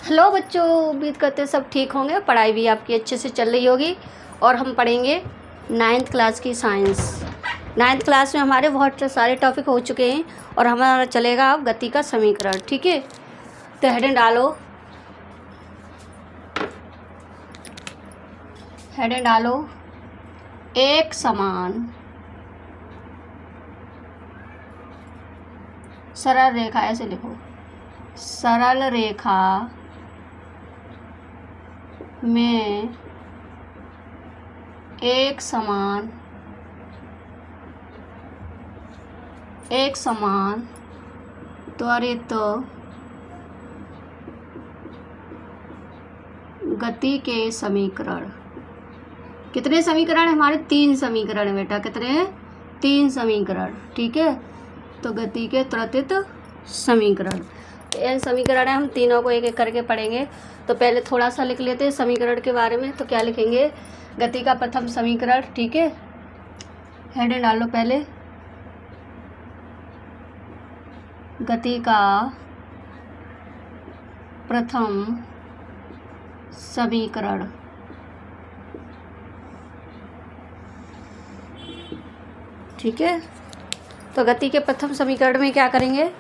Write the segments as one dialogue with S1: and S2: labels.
S1: Hello बच्चों, उम्मीद करते हैं सब ठीक होंगे। पढ़ाई भी आपकी अच्छे से चल रही होगी। और हम पढ़ेंगे 9th क्लास की साइंस। 9th क्लास में हमारे बहुत सारे टॉपिक हो चुके हैं और हमारा चलेगा अब गति का समीकरण। ठीक है, तो हेडिंग डालो एक समान सरल रेखा, ऐसे लिखो, सरल रेखा में एक समान त्वरित गति के समीकरण। कितने समीकरण है हमारे? 3 समीकरण है बेटा। कितने हैं? 3 समीकरण। ठीक है, तो गति के त्वरित समीकरण, इन समीकरण है, हम तीनों को एक एक करके पढ़ेंगे। तो पहले थोड़ा सा लिख लेते हैं समीकरण के बारे में। तो क्या लिखेंगे? गति का प्रथम समीकरण। ठीक है, हेडिंग डाल लो पहले, गति का प्रथम समीकरण। ठीक है, तो गति के प्रथम समीकरण में क्या करेंगे?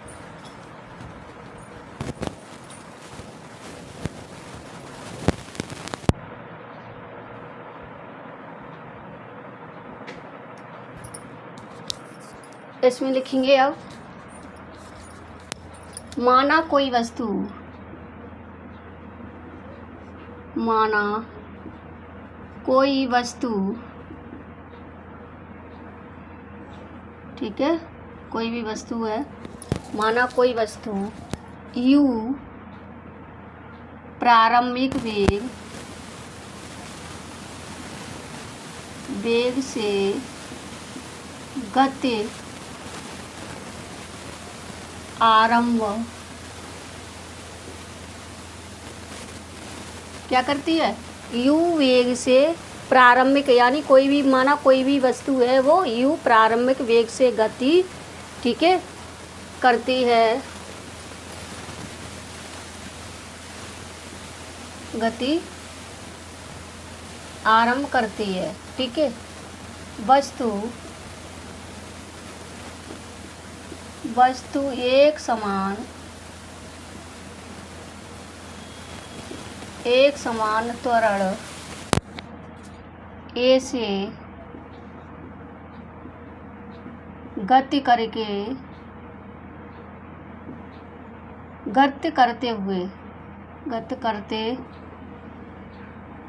S1: इसमें लिखेंगे, अब माना कोई वस्तु, ठीक है, कोई भी वस्तु है, माना कोई वस्तु u प्रारंभिक वेग से गति आरंभ क्या करती है? u वेग से प्रारंभिक, यानी कोई भी, माना कोई भी वस्तु है, वो u प्रारंभिक वेग से गति, ठीक है, करती है, गति आरंभ करती है। ठीक है, वस्तु एक समान त्वरण ए से गति करते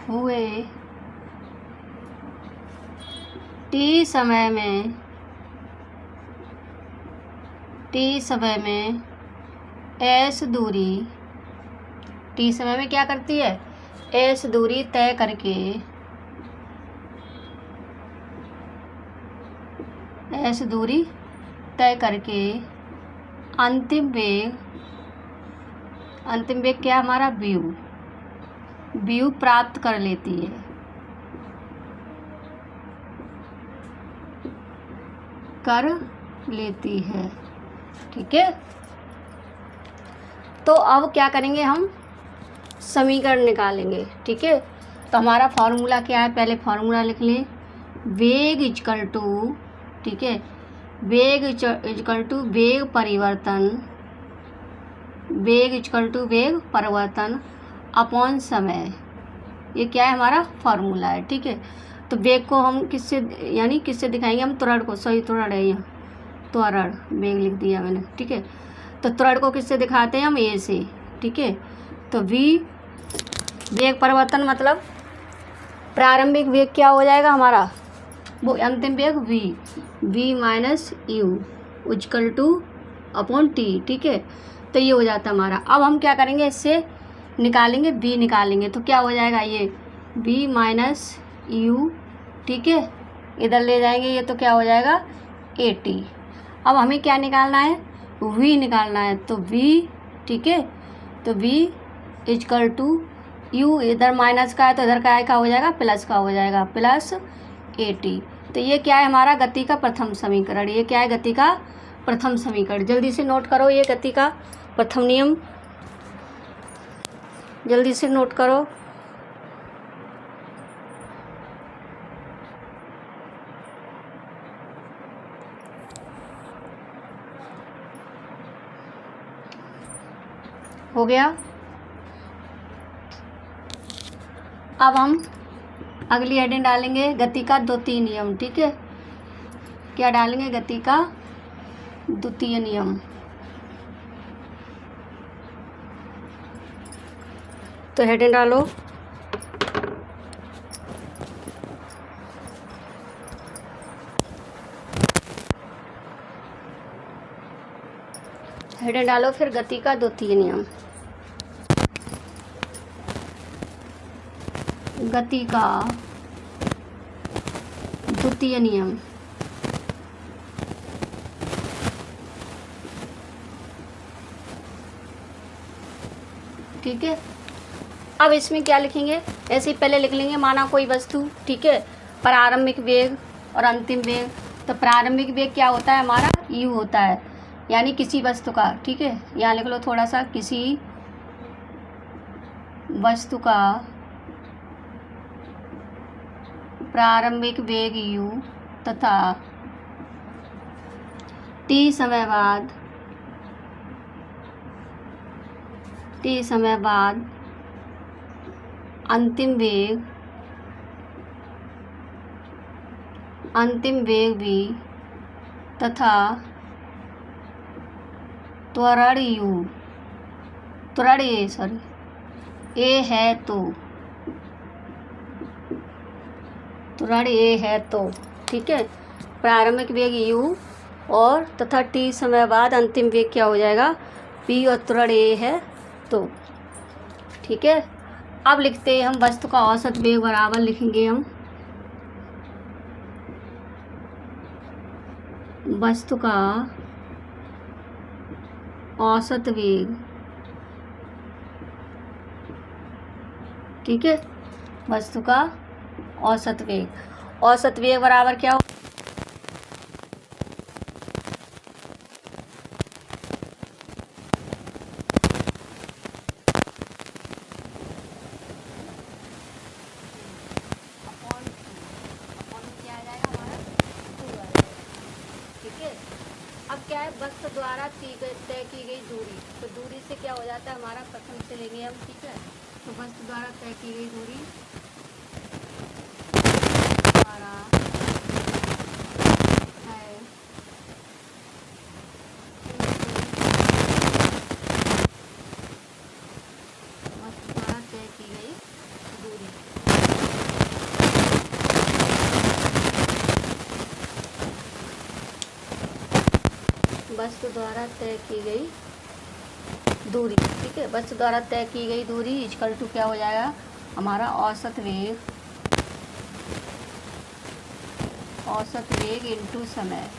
S1: हुए टी समय में एस दूरी, टी समय में क्या करती है? एस दूरी तय करके, एस दूरी तय करके अंतिम वेग क्या हमारा? व्यू प्राप्त कर लेती है। ठीक है, तो अब क्या करेंगे? हम समीकरण निकालेंगे। ठीक है, तो हमारा फॉर्मूला क्या है? पहले फॉर्मूला लिख लें, वेग इक्वल टू, ठीक है, वेग इक्वल टू वेग परिवर्तन अपॉन समय। ये क्या है? हमारा फॉर्मूला है। ठीक है, तो वेग को हम किससे दिखाएंगे? हम त्वरण को, सॉरी त्वरण है यहाँ, त्वरण, वेग लिख दिया मैंने। ठीक है, तो त्वरण को किससे दिखाते हैं? हम ए से। ठीक है, तो वेग परिवर्तन मतलब प्रारंभिक वेग क्या हो जाएगा हमारा? वो अंतिम वेग v minus you equal two upon T. ठीक है, तो ये हो जाता है हमारा। अब हम क्या करेंगे? इससे निकालेंगे, v निकालेंगे, तो क्या हो जाएगा? ये v माइनस यू, ठीक है, इधर ले जाएंगे, ये तो क्या हो जाएगा? at। अब हमें क्या निकालना है? v निकालना है, तो v, ठीक है, तो v इक्वल टू u, इधर माइनस का है तो इधर का हो जाएगा? प्लस का हो जाएगा, प्लस at। तो ये क्या है? हमारा गति का प्रथम समीकरण। ये क्या है? गति का प्रथम समीकरण। जल्दी से नोट करो ये गति का प्रथम नियम। जल्दी से नोट करो। हो गया। अब हम अगली हेडिंग डालेंगे गति का द्वितीय नियम। ठीक है, क्या डालेंगे? गति का द्वितीय नियम। तो हेडिंग डालो। हेडिंग डालो फिर गति का द्वितीय नियम। गति का द्वितीय नियम। ठीक है, अब इसमें क्या लिखेंगे? ऐसे ही पहले लिख लेंगे, माना कोई वस्तु, ठीक है, प्रारंभिक वेग और अंतिम वेग। तो प्रारंभिक वेग क्या होता है हमारा? u होता है, यानी किसी वस्तु का। ठीक है, यहाँ लिख लो थोड़ा सा, किसी वस्तु का प्रारंभिक वेग u तथा t समय बाद अंतिम वेग v तथा त्वरण a है तो, त्वरण a है तो। ठीक है, प्रारंभिक वेग u और तथा t समय बाद अंतिम वेग क्या हो जाएगा? p और त्वरण a है तो। ठीक है, अब लिखते हैं हम वस्तु का औसत वेग बराबर लिखेंगे हम वस्तु का औसत वेग। ठीक है, वस्तु का औसत वेग। औसत वेग बराबर क्या हो? अब क्या है? वस्तु द्वारा तय की गई दूरी। तो दूरी से क्या हो जाता है हमारा? प्रथम से लेंगे हम। ठीक है, तो वस्तु द्वारा तय की गई दूरी द्वारा तय की गई दूरी। वस्तु द्वारा तय की गई दूरी। ठीक है, वस्तु द्वारा तय की गई दूरी इक्वल टू क्या हो जाएगा हमारा? औसत वेग इंटू समय।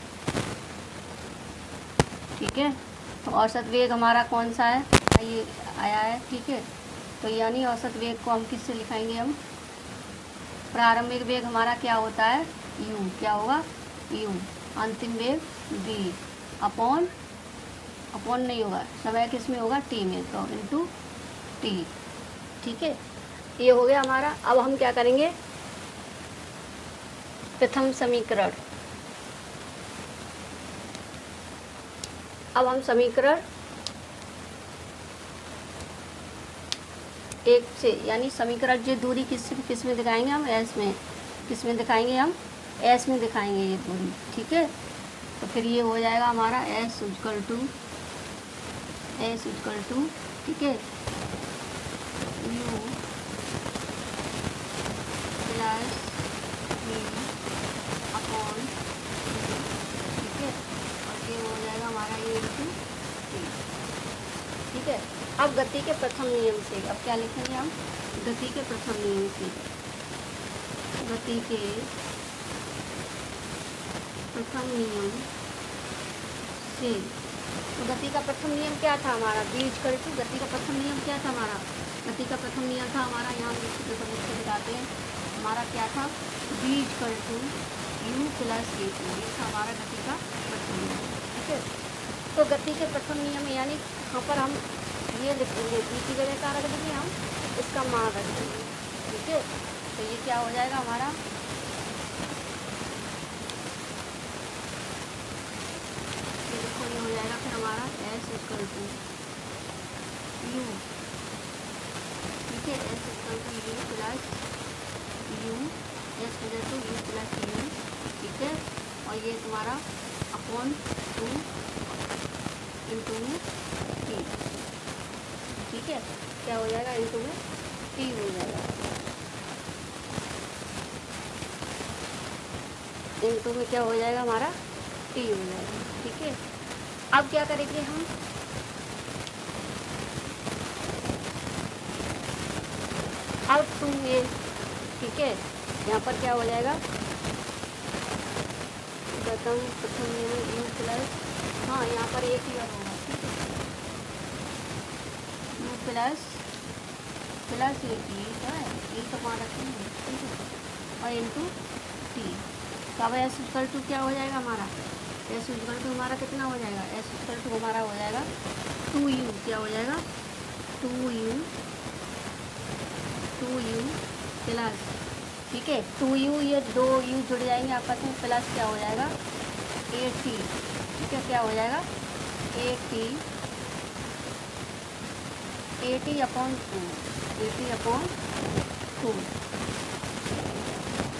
S1: ठीक है, तो औसत वेग हमारा कौन सा है? ये आया है। ठीक है, तो यानी औसत वेग को हम किससे लिखाएंगे? हम प्रारंभिक वेग हमारा क्या होता है? u। क्या होगा? u। अंतिम वेग v अपॉन नहीं होगा, समय किस में होगा? t में, तो इंटू t। ठीक है, ये हो गया हमारा। अब हम क्या करेंगे? प्रथम समीकरण। अब हम समीकरण 1 से, यानी समीकरण जो दूरी किस में दिखाएंगे हम? s में। किस में दिखाएंगे हम? s में दिखाएंगे ये दूरी। ठीक है, तो फिर ये हो जाएगा हमारा s इक्वल टू, ठीक है, u प्लस v अपॉन, ठीक है, और ये हो जाएगा हमारा ये इंटू t। ठीक है, अब गति के प्रथम नियम से अब क्या लिखेंगे हम? गति के प्रथम नियम से, गति के प्रथम नियम से। तो गति का प्रथम नियम क्या था हमारा? बीजगणित। गति का प्रथम नियम क्या था हमारा? गति का प्रथम नियम था हमारा, यहाँ दिखाते हैं हमारा क्या था? बीजगणित u प्लस a। ये था हमारा गति का प्रथम नियम। ठीक है, तो गति के प्रथम नियम यानी यहाँ पर हम ये लिख देंगे, बी की जगह क्या रख देंगे हम, इसका मान रख देंगे। ठीक है, तो ये क्या हो जाएगा हमारा, ये देखो ये हो जाएगा फिर हमारा एस इक्वल टू यू। ठीक है, s equal to u plus u, s equal to u plus u. ठीक है, और ये तुम्हारा अपॉन 2 इंटू टी। ठीक है, क्या हो जाएगा, इंटू में टी हो जाएगा, इंटू में क्या हो जाएगा हमारा, टी हो जाएगा। ठीक है, अब क्या करेंगे हम, अब 2a। ठीक है, यहाँ पर क्या हो जाएगा, प्रथम यू प्लस, हाँ यहाँ पर एक ही और होगा। ठीक है, you plus plus A T है, ये तो मान रखेंगे। ठीक है, और इंटू टी। तो अब एस इक्वल टू क्या हो जाएगा हमारा, एस इक्वल टू हमारा कितना हो जाएगा, एस इक्वल टू हमारा हो जाएगा 2u। क्या हो जाएगा, 2u प्लस, ठीक है 2u, ये 2u जुड़ जाएंगे आपस में, प्लस क्या हो जाएगा 8t। ठीक है, क्या हो जाएगा 80 अपॉन 2।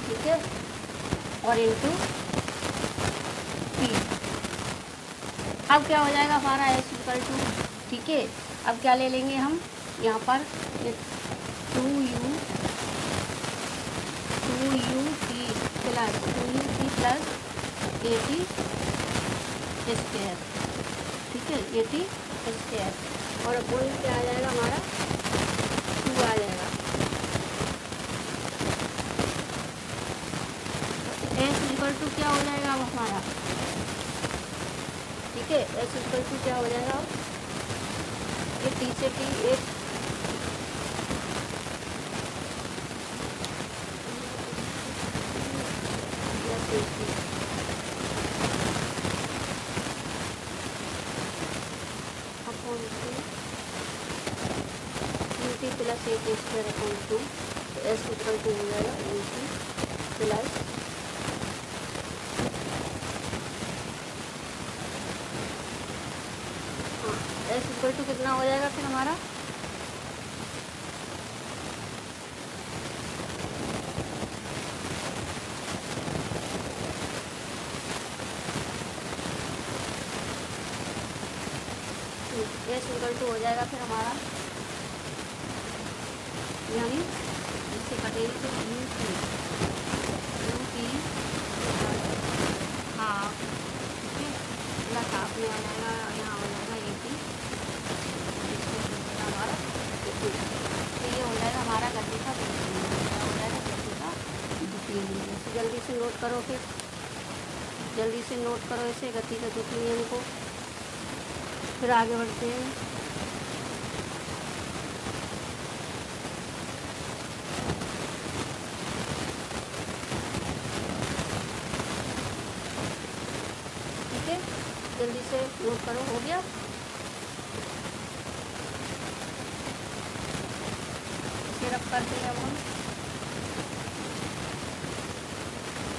S1: ठीक है, और इंटू टी। अब क्या हो जाएगा हमारा एस इक्वल टू, ठीक है, अब क्या ले लेंगे हम यहाँ पर 2u टी प्लस 80 स्क्वायर। ठीक है, 80 स्क्वायर, और अपॉन क्या आ जाएगा हमारा 2 आ जाएगा। एस इक्वल टू क्या हो जाएगा अब हमारा, ठीक है, एस इक्वल टू क्या हो जाएगा, ये टी से टी एक, अपॉन 2 प्लस 8 स्क्वायर अपॉन 2। तो एस इक्वल टू हो जाएगा 80 प्लस, हाँ एस इक्वल टू कितना हो जाएगा फिर हमारा, एस इक्वल टू हो जाएगा फिर हमारा, यानी इससे कटेगी तो यू की हाफ। ठीक है, प्लस हाफ में आ जाएगा, यहाँ हो जाएगा 80, हमारा 80। तो ये हो जाएगा हमारा गति का क्या हो जाएगा, गति का द्वितीय नियम। जल्दी से नोट करो, जल्दी से नोट करो इसे, गति का द्वितीय नियम को, फिर आगे बढ़ते हैं। ठीक है, जल्दी से नोट करो, हो गया। इसे रब करते हैं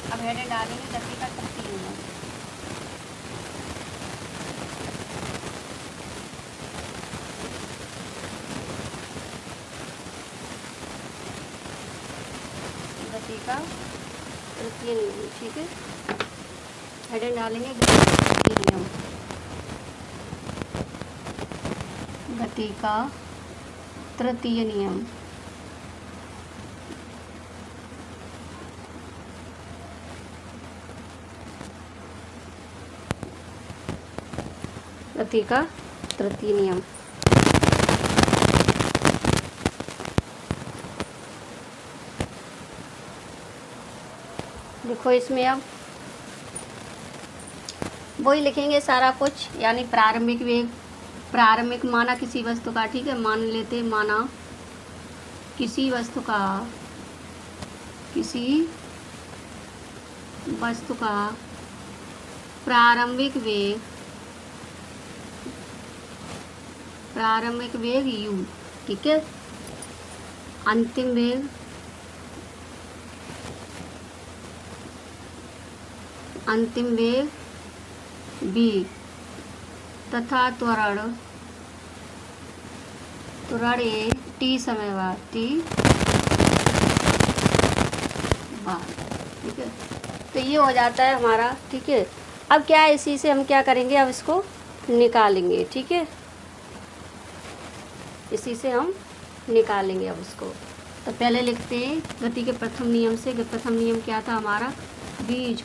S1: अब हेडें डालेंगे गति का तृतीय नियम। गति का तृतीय नियम, ठीक है, हेडें डालेंगे गति नियम, गति का तृतीय नियम। गति का तृतीय नियम, देखो इसमें अब वही लिखेंगे सारा कुछ, यानी प्रारंभिक वेग, प्रारंभिक माना किसी वस्तु का, ठीक है, मान लेते माना किसी वस्तु का प्रारंभिक वेग प्रारंभिक वेग u, ठीक है। अंतिम वेग v तथा त्वरण a t समय बाद ठीक है। तो ये हो जाता है हमारा, ठीक है। अब क्या है, इसी से हम क्या करेंगे, अब इसको निकालेंगे, ठीक है। इसी से हम निकालेंगे अब इसको। तो पहले लिखते हैं गति के प्रथम नियम से। प्रथम नियम क्या था हमारा, v =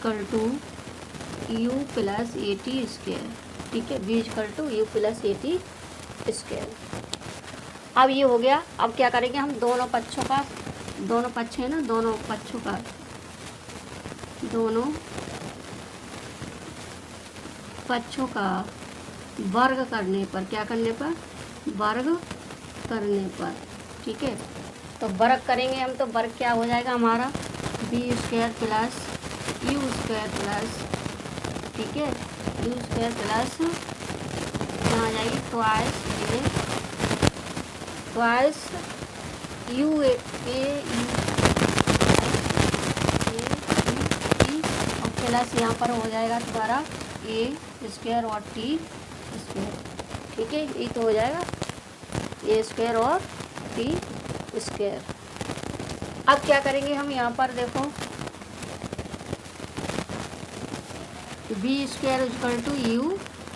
S1: u + at², ठीक है। v = u + at²। अब ये हो गया। अब क्या करेंगे हम, दोनों पक्षों का, दोनों पक्ष है ना, दोनों पक्षों का, दोनों पक्षों का वर्ग करने पर, क्या करने पर, वर्ग करने पर, ठीक है। तो वर्ग करेंगे हम, तो वर्ग क्या हो जाएगा हमारा, v² + u² प्लस, ठीक है, u² प्लस यहाँ आ जाएगी ट्वाइस u a और प्लस यहाँ पर हो जाएगा दोबारा a² और t², ठीक है। ये तो हो जाएगा a² और t²। अब क्या करेंगे हम, यहाँ पर देखो v² =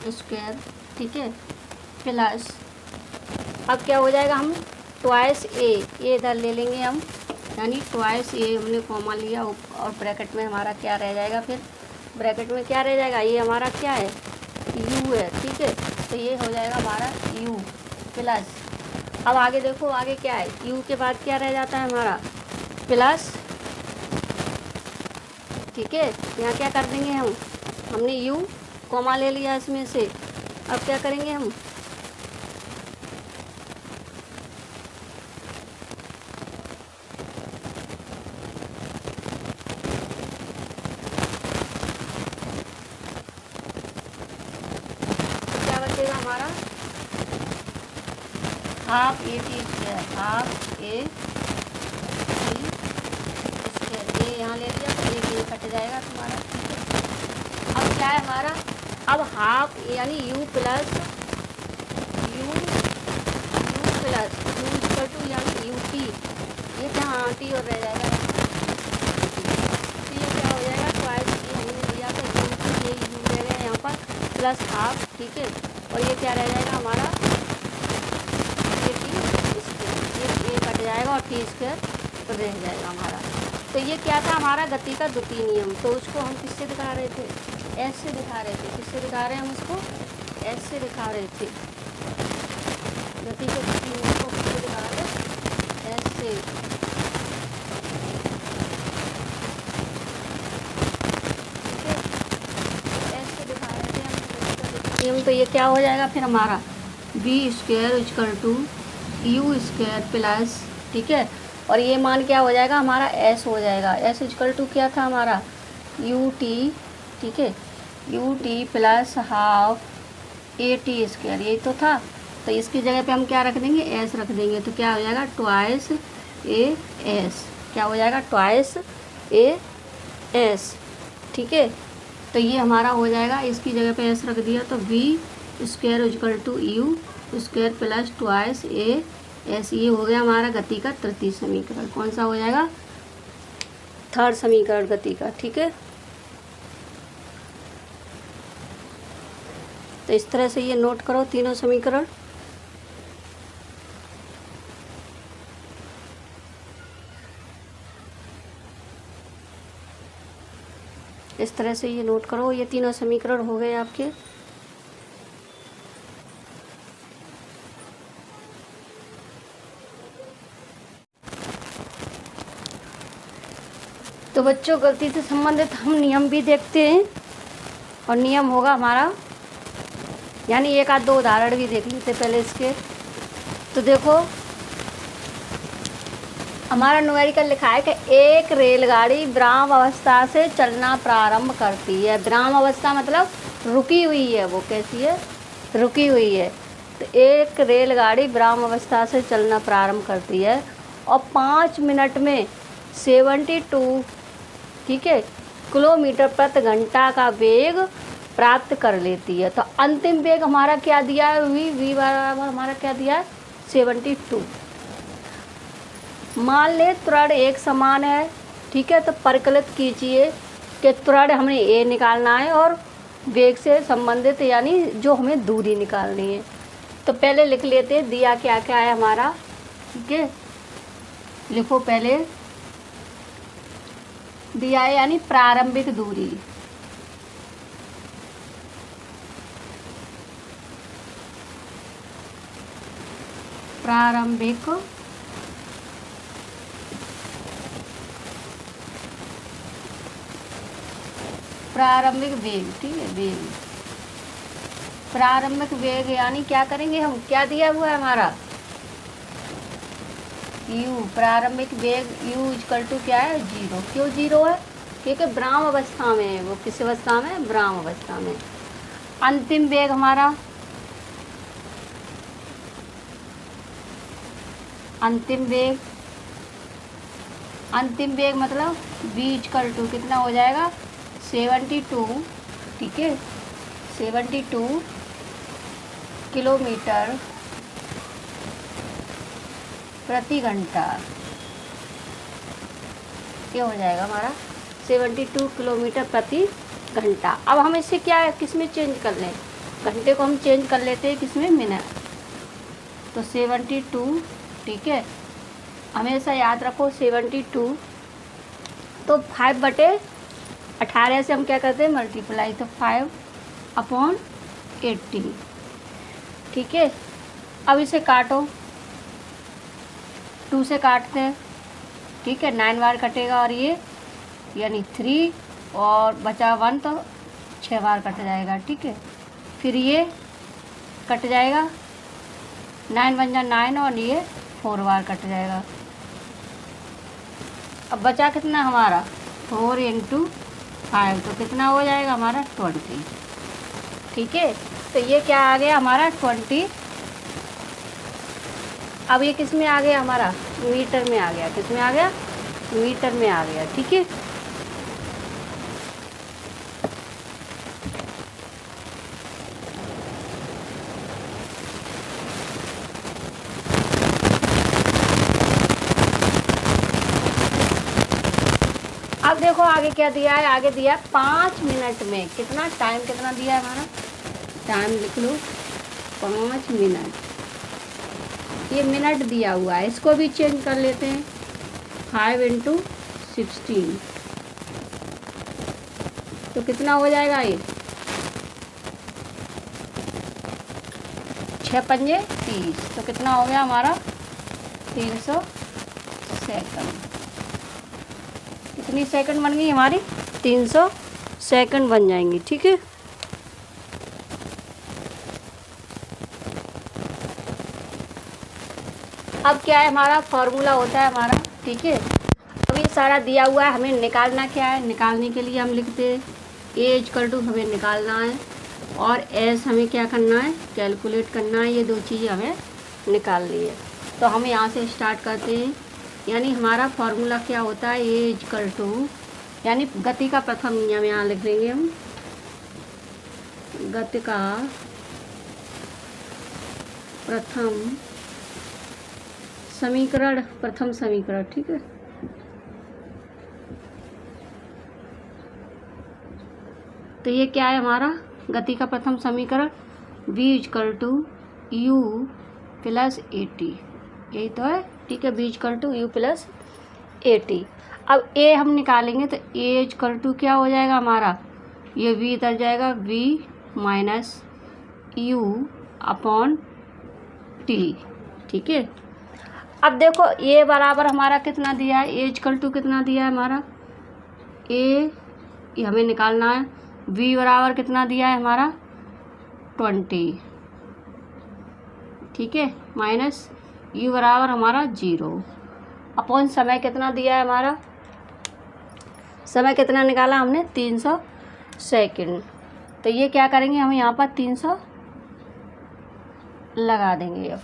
S1: u², ठीक है, प्लस अब क्या हो जाएगा, हम ट्वाइस a, ये इधर ले लेंगे हम, यानी ट्वाइस a हमने कॉमा लिया और ब्रैकेट में हमारा क्या रह जाएगा, फिर ब्रैकेट में क्या रह जाएगा, ये हमारा क्या है, u है, ठीक है। तो ये हो जाएगा हमारा u प्लस, अब आगे देखो आगे क्या है, u के बाद क्या रह जाता है हमारा, प्लस, ठीक है। यहाँ क्या कर देंगे हम, हमने u कॉमा ले लिया इसमें से, अब क्या करेंगे हम, क्या बचेगा हमारा, हाफ at², हाफ a ये यहाँ ले लिया, तो ये कट जाएगा तुम्हारा, ठीक है। अब क्या है हमारा, अब हाफ यानी u प्लस यानी ut, ये जहाँ t और रह जाएगा, तो ये क्या हो जाएगा, ट्वाइस हमने लिया था u, ये u रह गया यहाँ पर, प्लस हाफ, ठीक है। और ये क्या रह जाएगा हमारा, ये कट जाएगा और t² रह जाएगा हमारा। तो ये क्या था हमारा गति का द्वितीय नियम। तो उसको हम किससे दिखा रहे थे, S से दिखा रहे थे। किससे दिखा रहे हैं हम उसको, S से दिखा रहे थे। गति के द्वितीय नियम को किससे दिखा रहे हैं, S से। ठीक है, S से दिखा रहे थे हम गति का द्वितीय नियम। तो ये क्या हो जाएगा फिर हमारा, v² = u² प्लस, ठीक है। और ये मान क्या हो जाएगा हमारा, s हो जाएगा। s = क्या था हमारा, ut, ठीक है, ut प्लस हाफ at², यही तो था। तो इसकी जगह पे हम क्या रख देंगे, s रख देंगे। तो क्या हो जाएगा, ट्वाइस as, क्या हो जाएगा, ट्वाइस as, ठीक है। तो ये हमारा हो जाएगा, इसकी जगह पे s रख दिया, तो v² = u² plus twice as, ये हो गया हमारा गति का तृतीय समीकरण। कौन सा हो जाएगा, थर्ड समीकरण गति का, ठीक है। तो इस तरह से ये नोट करो तीनों समीकरण। इस तरह से ये नोट करो, ये तीनों समीकरण हो गए आपके। तो बच्चों गति से संबंधित हम नियम भी देखते हैं, और नियम होगा हमारा, यानी एक आध दो उदाहरण भी देख लेते पहले इसके। तो देखो हमारा न्यूमेरिकल लिखा है कि एक रेलगाड़ी विराम अवस्था से चलना प्रारंभ करती है। विराम अवस्था मतलब रुकी हुई है, वो कैसी है, रुकी हुई है। तो एक रेलगाड़ी विराम अवस्था से चलना प्रारंभ करती है और 5 मिनट में 72 ठीक है किलोमीटर प्रति घंटा का वेग प्राप्त कर लेती है। तो अंतिम वेग हमारा क्या दिया है, वी बराबर हमारा क्या दिया है 72। मान ले त्वरण एक समान है, ठीक है। तो परिकलित कीजिए कि त्वरण हमें ए निकालना है और वेग से संबंधित यानी जो हमें दूरी निकालनी है। तो पहले लिख लेते हैं दिया क्या क्या है हमारा, ठीक है। लिखो पहले दिया है यानी प्रारंभिक दूरी, प्रारंभिक वेग, ठीक है। वेग, प्रारंभिक वेग यानी क्या करेंगे हम, क्या दिया हुआ है हमारा u, प्रारंभिक वेग u इक्वल टू क्या है 0। क्यों 0 है, क्योंकि विराम अवस्था में है। वो किस अवस्था में, विराम अवस्था में। अंतिम वेग हमारा, अंतिम वेग मतलब v इक्वल टू कितना हो जाएगा 72, ठीक है 72 किलोमीटर प्रति घंटा। ये हो जाएगा हमारा 72 किलोमीटर प्रति घंटा। अब हम इसे क्या है, किस में चेंज कर लें, घंटे को हम चेंज कर लेते हैं किस में, मिनट। तो 72, ठीक है। हमेशा याद रखो 72, तो 5/18 से हम क्या करते हैं मल्टीप्लाई, तो 5/80, ठीक है। अब इसे काटो, 2 से काटते हैं, ठीक है। 9 बार कटेगा और ये यानी 3 और बचा 1 तो 6 बार कट जाएगा, ठीक है। फिर ये कट जाएगा, 9 बन जा 9 और ये 4 बार कट जाएगा। अब बचा कितना हमारा 4 × 5, तो कितना हो जाएगा हमारा 20, ठीक है। तो ये क्या आ गया हमारा 20। अब ये किस में आ गया हमारा, मीटर में आ गया। किस में आ गया, मीटर में आ गया, ठीक है। अब देखो आगे क्या दिया है, आगे दिया है 5 मिनट में कितना टाइम, कितना दिया है हमारा टाइम, लिख लो 5 मिनट। ये मिनट दिया हुआ है, इसको भी चेंज कर लेते हैं 5 × 16, तो कितना हो जाएगा ये 6 × 5 = 30, तो कितना हो गया हमारा 300 सेकंड। कितनी सेकंड बन गई हमारी 300 सेकंड बन जाएंगी, ठीक है। अब क्या है हमारा फॉर्मूला होता है हमारा, ठीक है। अब ये सारा दिया हुआ है, हमें निकालना क्या है, निकालने के लिए हम लिखते हैं ए इक्वल टू हमें निकालना है और एस हमें क्या करना है, कैलकुलेट करना है। ये 2 चीज़ें हमें निकालनी है। तो हम यहाँ से स्टार्ट करते हैं, यानी हमारा फॉर्मूला क्या होता है, ए इक्वल टू यानी गति का प्रथम नियम यहाँ लिख लेंगे हम, गति का प्रथम समीकरण, ठीक है। तो ये क्या है हमारा गति का प्रथम समीकरण, v इक्वल टू u + 80, यही तो है, ठीक है। v equal to u + 80। अब a हम निकालेंगे तो a इक्वल टू क्या हो जाएगा हमारा, ये v इधर जाएगा, v - u/t, ठीक है। अब देखो a बराबर हमारा कितना दिया है, a इक्वल टू कितना दिया है हमारा, a ये हमें निकालना है। v बराबर कितना दिया है हमारा 20, ठीक है, माइनस u बराबर हमारा 0 अपॉन समय कितना दिया है हमारा, समय कितना निकाला हमने 300 सेकंड। तो ये क्या करेंगे हम यहाँ पर 300 लगा देंगे अब,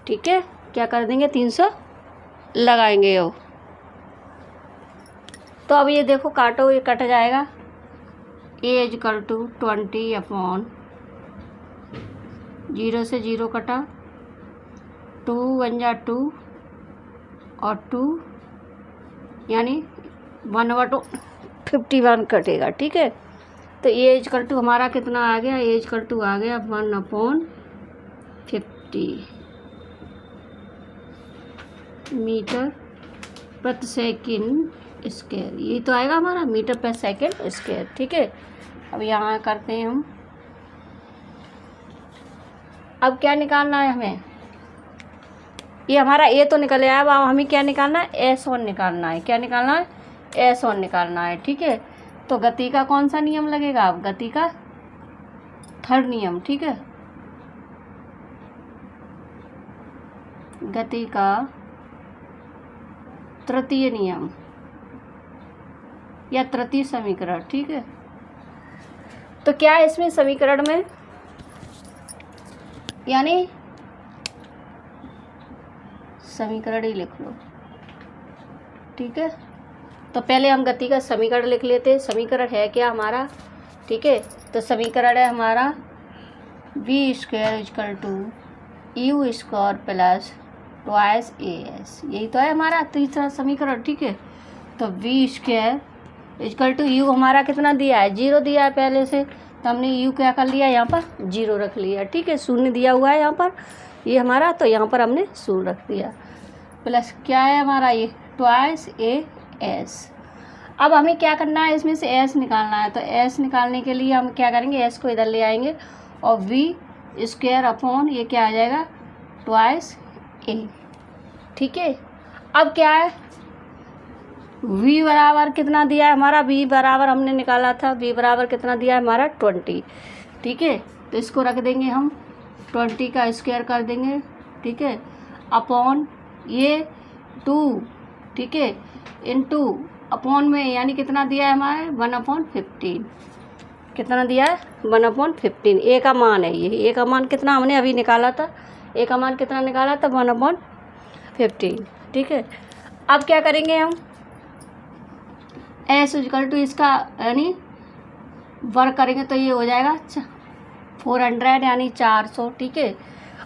S1: ठीक है। क्या कर देंगे, 300 लगाएंगे अब। तो अब ये देखो काटो, ये कट जाएगा। ए इक्वल टू 20/0 से 0 कटा, 2 1 जा 2 और 2 यानी 1/51 कटेगा, ठीक है। तो ए इक्वल टू हमारा कितना आ गया, ए इक्वल टू आ गया 1/50 मीटर प्रति सेकंड स्क्वायर। यही तो आएगा हमारा मीटर पर सेकंड स्क्वायर, ठीक है। अब यहाँ करते हैं हम, अब क्या निकालना है हमें, ये हमारा ए तो निकल आया। अब हमें क्या निकालना है, एस वन निकालना है। क्या निकालना है, एस वन निकालना है, ठीक है। तो गति का कौन सा नियम लगेगा, अब गति का थर्ड नियम, ठीक है। गति का तृतीय नियम या तृतीय समीकरण, ठीक है। तो क्या है इसमें समीकरण में, यानी समीकरण ही लिख लो, ठीक है। तो पहले हम गति का समीकरण लिख लेते हैं। समीकरण है क्या हमारा, ठीक है। तो समीकरण है हमारा v square equal to u square plus twice a s. यही तो है हमारा तीसरा समीकरण, ठीक है। तो v square equal to u हमारा कितना दिया है, 0 दिया है पहले से। तो हमने यू क्या कर लिया, यहाँ पर 0 रख लिया, ठीक है। शून्य दिया हुआ है यहाँ पर ये हमारा, तो यहाँ पर हमने शून्य रख दिया। प्लस क्या है हमारा, ये ट्वाइस ए एस। अब हमें क्या करना है, इसमें से एस निकालना है। तो एस निकालने के लिए हम क्या करेंगे, एस को इधर ले आएंगे और वी स्क्वायर अपॉन ये क्या आ जाएगा, ट्वाइस ए, ठीक है। अब क्या है, v बराबर कितना दिया है हमारा, v बराबर हमने निकाला था, v बराबर कितना दिया है हमारा 20, ठीक है। तो इसको रख देंगे हम, 20 का स्क्वायर कर देंगे, ठीक है, अपॉन ये 2, ठीक है, इनटू अपॉन में यानी कितना दिया है हमारे 1/15। कितना दिया है 1/15। ए का मान है ये, ए का मान कितना हमने अभी निकाला था, ए का मान कितना निकाला था 1/15, ठीक है। अब क्या करेंगे हम, एस इक्वल टू इसका यानी वर्क करेंगे तो ये हो जाएगा 400 यानी 400, ठीक है।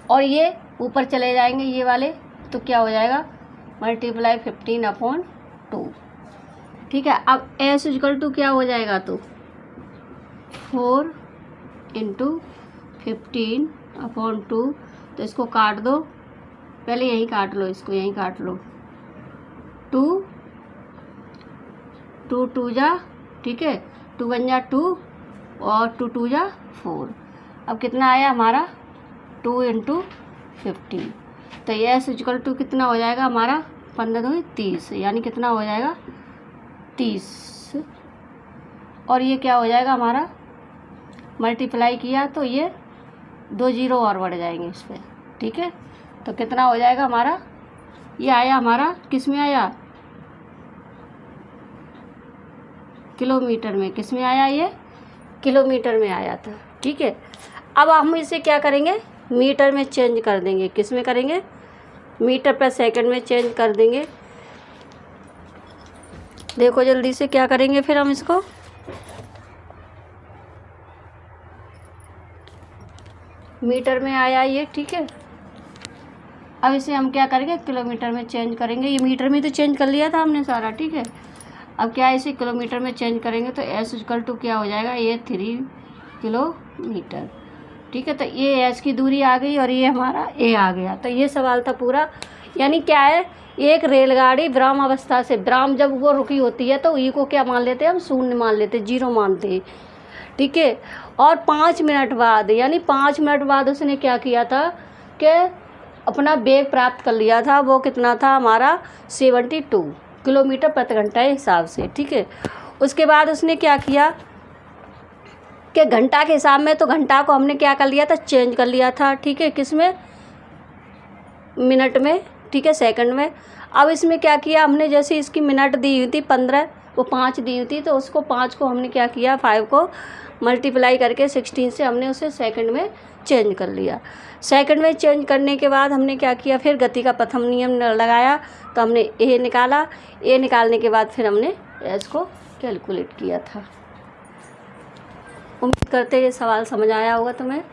S1: और ये ऊपर चले जाएंगे ये वाले, तो क्या हो जाएगा मल्टीप्लाई 15/2, ठीक है। अब एस इक्वल टू क्या हो जाएगा, तो 4 × 15/2। तो इसको काट दो, पहले यहीं काट लो, इसको यहीं काट लो, 2 2 जा, ठीक है, 2 1 जा 2 और 2 2 जा 4। अब कितना आया हमारा 2 × 15। तो ये एस इक्वल टू कितना हो जाएगा हमारा 15 दूनी 30, यानी कितना हो जाएगा 30। और ये क्या हो जाएगा हमारा, मल्टीप्लाई किया तो ये 2 0 और बढ़ जाएंगे इस पर, ठीक है। तो कितना हो जाएगा हमारा, ये आया हमारा किस में आया, किलोमीटर में। किस में आया, ये किलोमीटर में आया था, ठीक है। अब हम इसे क्या करेंगे, मीटर में चेंज कर देंगे। किस में करेंगे, मीटर पर सेकंड में चेंज कर देंगे। देखो जल्दी से क्या करेंगे फिर हम इसको, मीटर में आया ये, ठीक है। अब इसे हम क्या करेंगे, किलोमीटर में चेंज करेंगे। ये मीटर में तो चेंज कर लिया था हमने सारा, ठीक है। अब क्या है, इसे किलोमीटर में चेंज करेंगे तो एस इक्वल टू क्या हो जाएगा, ये 3 किलोमीटर, ठीक है। तो ये एस की दूरी आ गई और ये हमारा ए आ गया। तो ये सवाल था पूरा। यानी क्या है, एक रेलगाड़ी विराम अवस्था से, विराम जब वो रुकी होती है तो ई को क्या मान लेते हैं हम, शून्य मान लेते, 0 मानते हैं, ठीक है। और 5 मिनट बाद, यानी 5 मिनट बाद उसने क्या किया था कि अपना वेग प्राप्त कर लिया था। वो कितना था हमारा 72 किलोमीटर प्रति घंटा हिसाब से, ठीक है। उसके बाद उसने क्या किया कि घंटा के हिसाब में, तो घंटा को हमने क्या कर लिया था, चेंज कर लिया था, ठीक है। किस में, मिनट में, ठीक है, सेकंड में। अब इसमें क्या किया हमने, जैसे इसकी मिनट दी हुई थी 15 वो 5 दी हुई थी, तो उसको 5 को हमने क्या किया, 5 को मल्टीप्लाई करके 16 से हमने उसे सेकंड में चेंज कर लिया। सेकंड में चेंज करने के बाद हमने क्या किया, फिर गति का प्रथम नियम लगाया, तो हमने ए निकाला। ए निकालने के बाद फिर हमने एस को कैलकुलेट किया था। उम्मीद करते हैं ये सवाल समझ आया होगा तुम्हें।